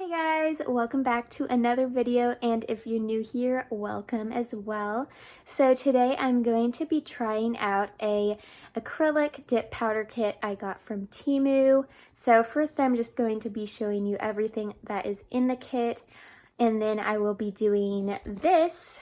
Hey guys, welcome back to another video, and if you're new here, welcome as well. So today I'm going to be trying out a acrylic dip powder kit I got from Temu. So first I'm just going to be showing you everything that is in the kit, and then I will be doing this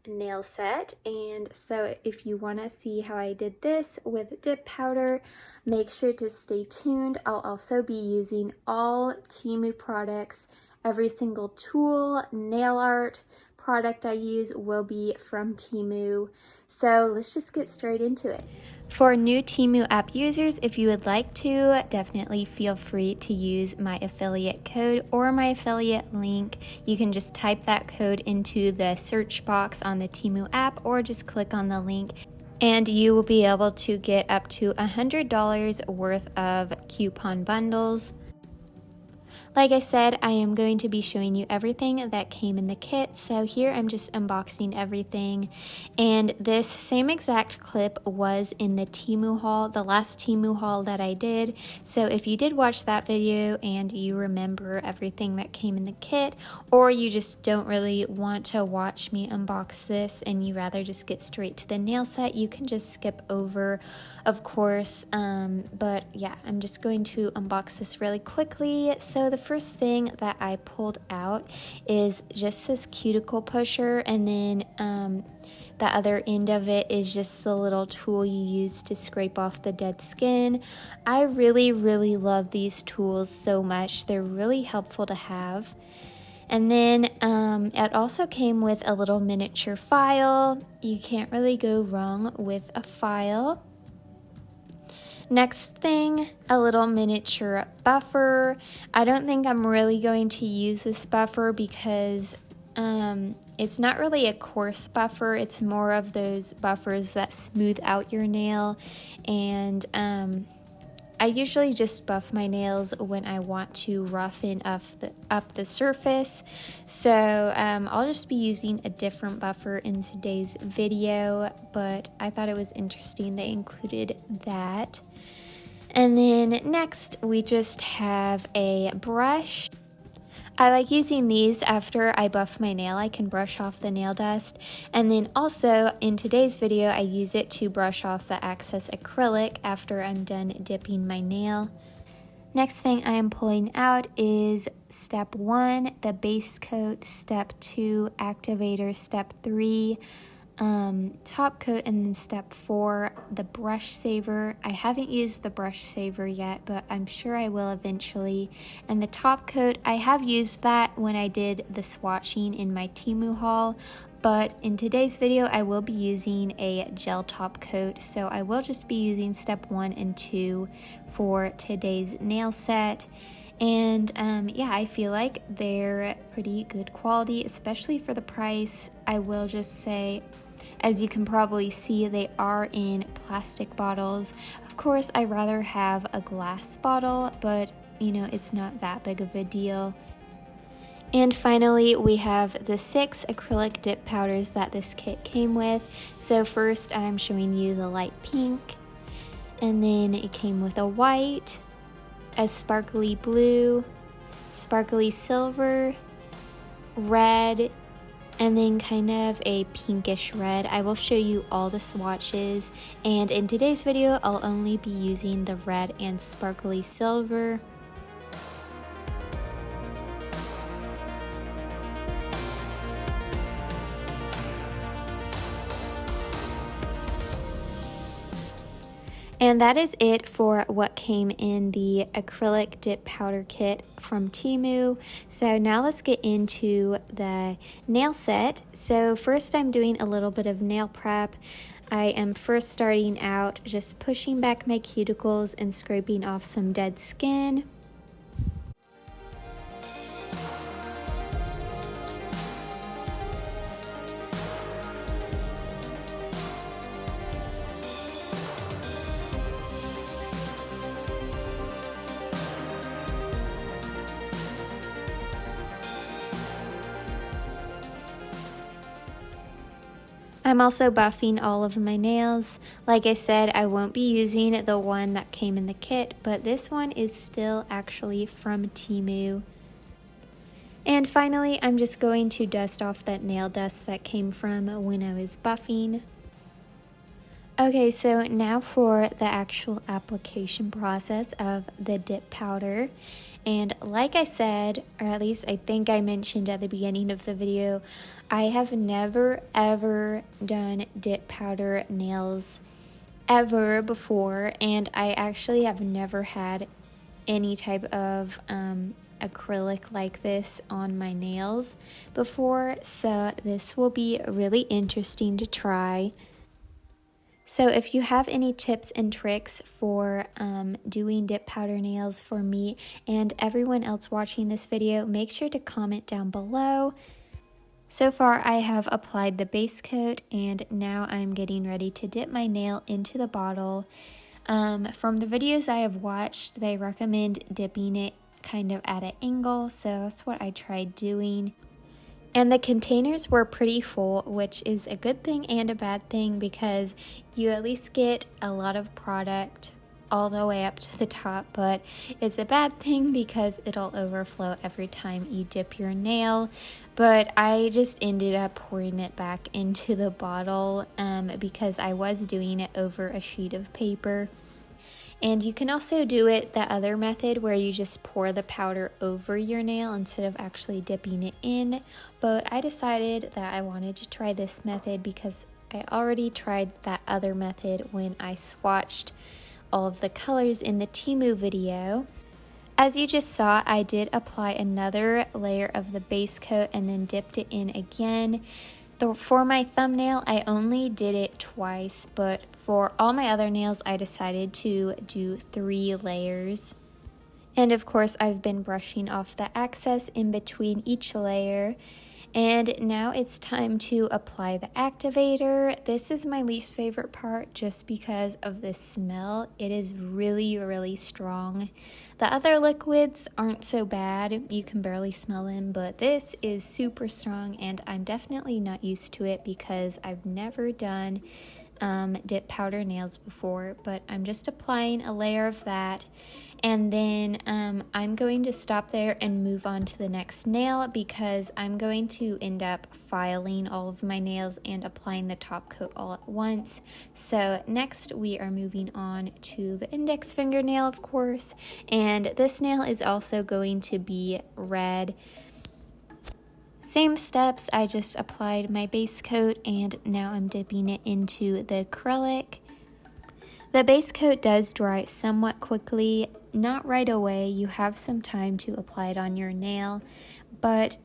nail set. And so if you want to see how I did this with dip powder, make sure to stay tuned. I'll also be using all Temu products. Every single tool, nail art product I use will be from Temu. So let's just get straight into it. For new Temu app users, if you would like to, definitely feel free to use my affiliate code or my affiliate link. You can just type that code into the search box on the Temu app or just click on the link, and you will be able to get up to $100 worth of coupon bundles. Like I said, I am going to be showing you everything that came in the kit. So here I'm just unboxing everything. And this same exact clip was in the Temu haul, the last Temu haul that I did. So if you did watch that video and you remember everything that came in the kit, or you just don't really want to watch me unbox this and you rather just get straight to the nail set, you can just skip over, of course. But yeah, I'm just going to unbox this really quickly. So the first thing that I pulled out is just this cuticle pusher, and then the other end of it is just the little tool you use to scrape off the dead skin. I really love these tools so much. They're really helpful to have. And then it also came with a little miniature file. You can't really go wrong with a file. Next thing, a little miniature buffer. I don't think I'm really going to use this buffer because it's not really a coarse buffer. It's more of those buffers that smooth out your nail. And I usually just buff my nails when I want to roughen up the surface. So I'll just be using a different buffer in today's video, but I thought it was interesting they included that. And then next we just have a brush. I like using these after I buff my nail. I can brush off the nail dust. And then also in today's video, I use it to brush off the excess acrylic after I'm done dipping my nail. Next thing I am pulling out is step 1, the base coat, step 2, activator, step 3, top coat, and then step 4, the brush saver. I haven't used the brush saver yet, but I'm sure I will eventually. And the top coat, I have used that when I did the swatching in my Temu haul, but in today's video I will be using a gel top coat, so I will just be using step 1 and 2 for today's nail set. And yeah, I feel like they're pretty good quality, especially for the price. I will just say, as you can probably see, they are in plastic bottles. Of course, I'd rather have a glass bottle, but you know, it's not that big of a deal. And finally, we have the 6 acrylic dip powders that this kit came with. So first, I'm showing you the light pink, and then it came with a white, a sparkly blue, sparkly silver, red, and then kind of a pinkish red. I will show you all the swatches, and in today's video I'll only be using the red and sparkly silver. And that is it for what came in the acrylic dip powder kit from Temu. So now let's get into the nail set. So first I'm doing a little bit of nail prep. I am first starting out just pushing back my cuticles and scraping off some dead skin. I'm also buffing all of my nails. Like I said, I won't be using the one that came in the kit, but this one is still actually from Temu. And finally, I'm just going to dust off that nail dust that came from when I was buffing. Okay, so now for the actual application process of the dip powder. And like I said, or at least I think I mentioned at the beginning of the video, I have never ever done dip powder nails ever before, and I actually have never had any type of acrylic like this on my nails before, so this will be really interesting to try. So if you have any tips and tricks for doing dip powder nails for me and everyone else watching this video, make sure to comment down below. So far I have applied the base coat and now I'm getting ready to dip my nail into the bottle. From the videos I have watched, they recommend dipping it kind of at an angle, so that's what I tried doing. And the containers were pretty full, which is a good thing and a bad thing because you at least get a lot of product all the way up to the top, but it's a bad thing because it'll overflow every time you dip your nail. But I just ended up pouring it back into the bottle because I was doing it over a sheet of paper. And you can also do it the other method where you just pour the powder over your nail instead of actually dipping it in. But I decided that I wanted to try this method because I already tried that other method when I swatched all of the colors in the Temu video. As you just saw, I did apply another layer of the base coat and then dipped it in again. For my thumbnail, I only did it twice, but for all my other nails, I decided to do 3 layers. And of course, I've been brushing off the excess in between each layer. And now it's time to apply the activator. This is my least favorite part just because of the smell. It is really, really strong. The other liquids aren't so bad. You can barely smell them, but this is super strong and I'm definitely not used to it because I've never done dip powder nails before, but I'm just applying a layer of that. And then I'm going to stop there and move on to the next nail because I'm going to end up filing all of my nails and applying the top coat all at once. So next we are moving on to the index fingernail, of course, and this nail is also going to be red. Same steps, I just applied my base coat and now I'm dipping it into the acrylic. The base coat does dry somewhat quickly, not right away. You have some time to apply it on your nail, but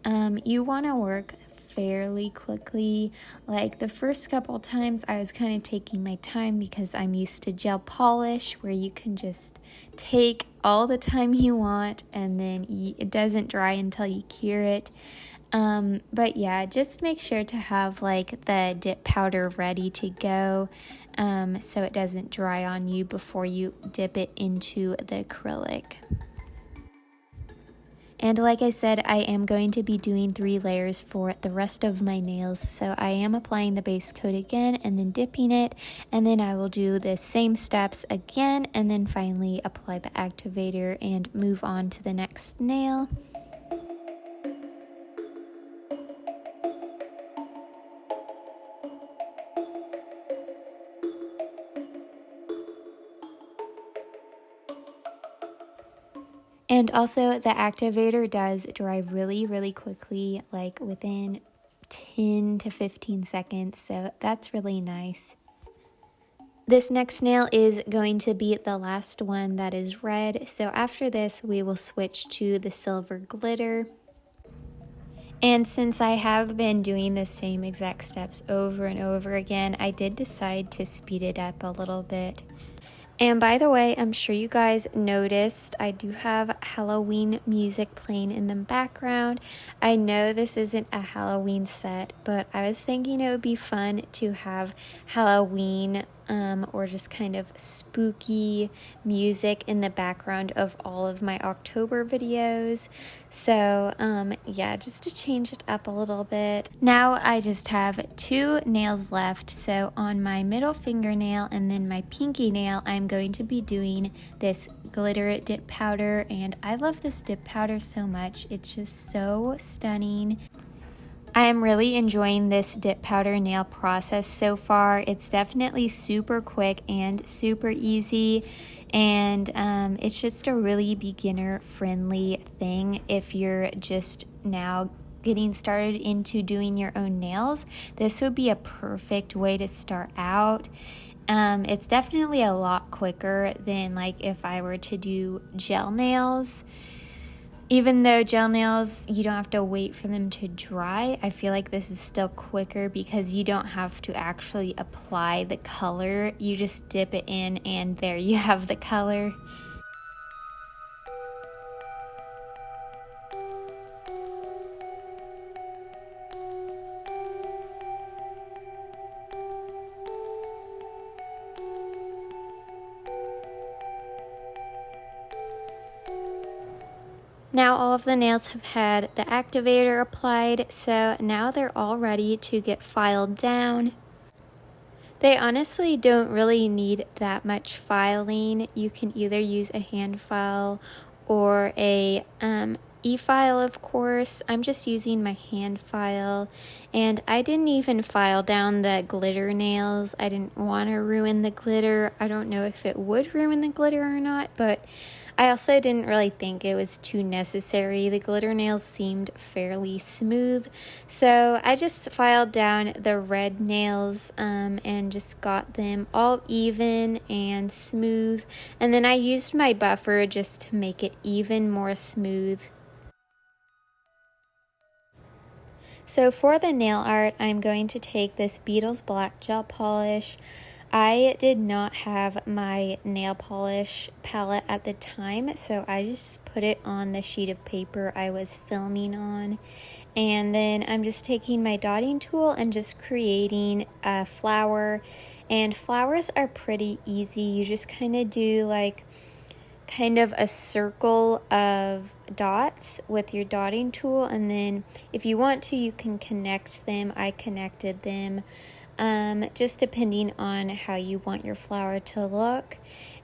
you want to work fairly quickly. Like the first couple times I was kind of taking my time because I'm used to gel polish where you can just take all the time you want and then it doesn't dry until you cure it. But yeah, just make sure to have like the dip powder ready to go so it doesn't dry on you before you dip it into the acrylic. And like I said, I am going to be doing 3 layers for the rest of my nails. So I am applying the base coat again and then dipping it. And then I will do the same steps again and then finally apply the activator and move on to the next nail. And also the activator does dry really quickly, like within 10 to 15 seconds, so that's really nice. This next nail is going to be the last one that is red, so after this we will switch to the silver glitter. And since I have been doing the same exact steps over and over again, I did decide to speed it up a little bit. And by the way, I'm sure you guys noticed I do have Halloween music playing in the background. I know this isn't a Halloween set, but I was thinking it would be fun to have Halloween or just kind of spooky music in the background of all of my October videos. So yeah, just to change it up a little bit. Now I just have 2 nails left. So on my middle fingernail and then my pinky nail, I'm going to be doing this glitter dip powder, and I love this dip powder so much. It's just so stunning. I am really enjoying this dip powder nail process so far. It's definitely super quick and super easy, and it's just a really beginner friendly thing if you're just now getting started into doing your own nails. This would be a perfect way to start out. It's definitely a lot quicker than like if I were to do gel nails. Even though gel nails, you don't have to wait for them to dry, I feel like this is still quicker because you don't have to actually apply the color. You just dip it in and there you have the color. Now all of the nails have had the activator applied, so now they're all ready to get filed down. They honestly don't really need that much filing. You can either use a hand file or a e-file, of course. I'm just using my hand file, and I didn't even file down the glitter nails. I didn't want to ruin the glitter. I don't know if it would ruin the glitter or not, but I also didn't really think it was too necessary. The glitter nails seemed fairly smooth, so I just filed down the red nails and just got them all even and smooth, and then I used my buffer just to make it even more smooth. So for the nail art, I'm going to take this Beetles Black Gel Polish. I did not have my nail polish palette at the time, so I just put it on the sheet of paper I was filming on. And then I'm just taking my dotting tool and just creating a flower. And flowers are pretty easy. You just kind of do like kind of a circle of dots with your dotting tool, and then if you want to, you can connect them. I connected them. Just depending on how you want your flower to look.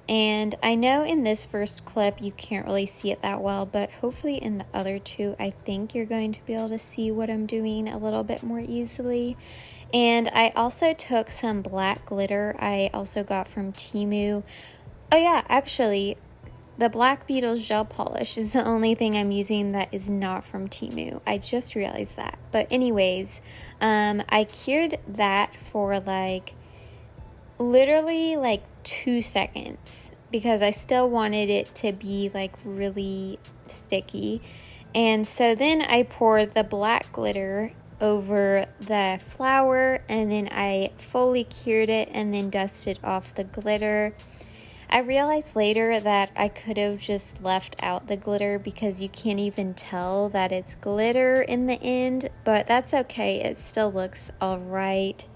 And I know in this first clip you can't really see it that well, but hopefully in the other two I think you're going to be able to see what I'm doing a little bit more easily. And I also took some black glitter I also got from Temu. Oh yeah, actually, the Black Beetles gel polish is the only thing I'm using that is not from Temu. I just realized that. But anyways, I cured that for like literally like 2 seconds because I still wanted it to be like really sticky. And so then I poured the black glitter over the flower, and then I fully cured it and then dusted off the glitter. I realized later that I could have just left out the glitter because you can't even tell that it's glitter in the end, but that's okay. It still looks all right.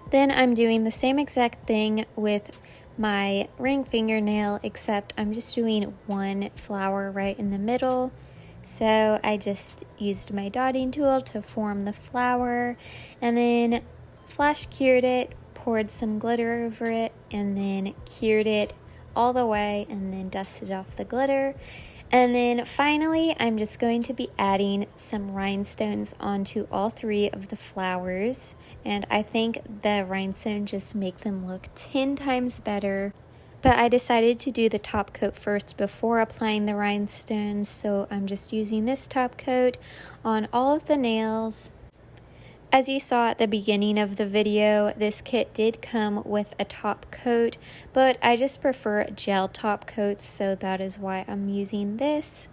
Then I'm doing the same exact thing with my ring fingernail, except I'm just doing one flower right in the middle. So I just used my dotting tool to form the flower, and then flash cured it, poured some glitter over it, and then cured it all the way, and then dusted off the glitter. And then finally, I'm just going to be adding some rhinestones onto all 3 of the flowers. And I think the rhinestones just make them look 10 times better. But I decided to do the top coat first before applying the rhinestones, so I'm just using this top coat on all of the nails. As you saw at the beginning of the video, this kit did come with a top coat, but I just prefer gel top coats, so that is why I'm using this.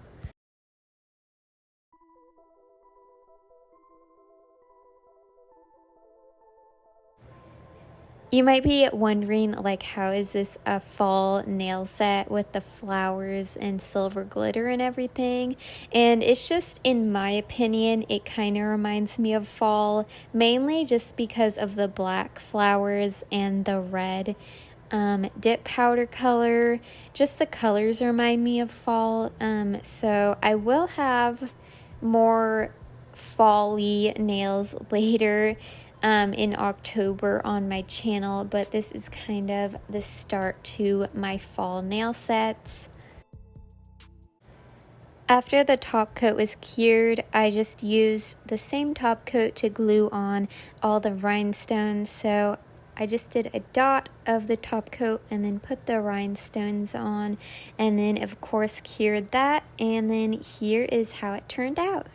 You might be wondering, like, how is this a fall nail set with the flowers and silver glitter and everything? And it's just, in my opinion, it kind of reminds me of fall, mainly just because of the black flowers and the red dip powder color. Just the colors remind me of fall. So I will have more fall-y nails later in October on my channel, but this is kind of the start to my fall nail sets. After the top coat was cured, I just used the same top coat to glue on all the rhinestones. So I just did a dot of the top coat and then put the rhinestones on, and then of course cured that, and then here is how it turned out.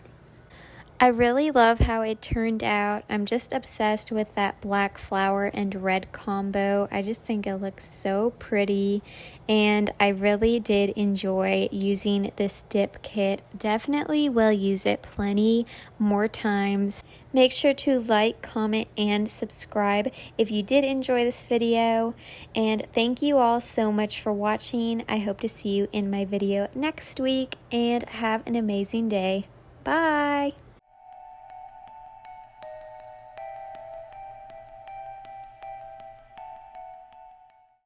I really love how it turned out. I'm just obsessed with that black flower and red combo. I just think it looks so pretty, and I really did enjoy using this dip kit. Definitely will use it plenty more times. Make sure to like, comment, and subscribe if you did enjoy this video, and thank you all so much for watching. I hope to see you in my video next week, and have an amazing day. Bye!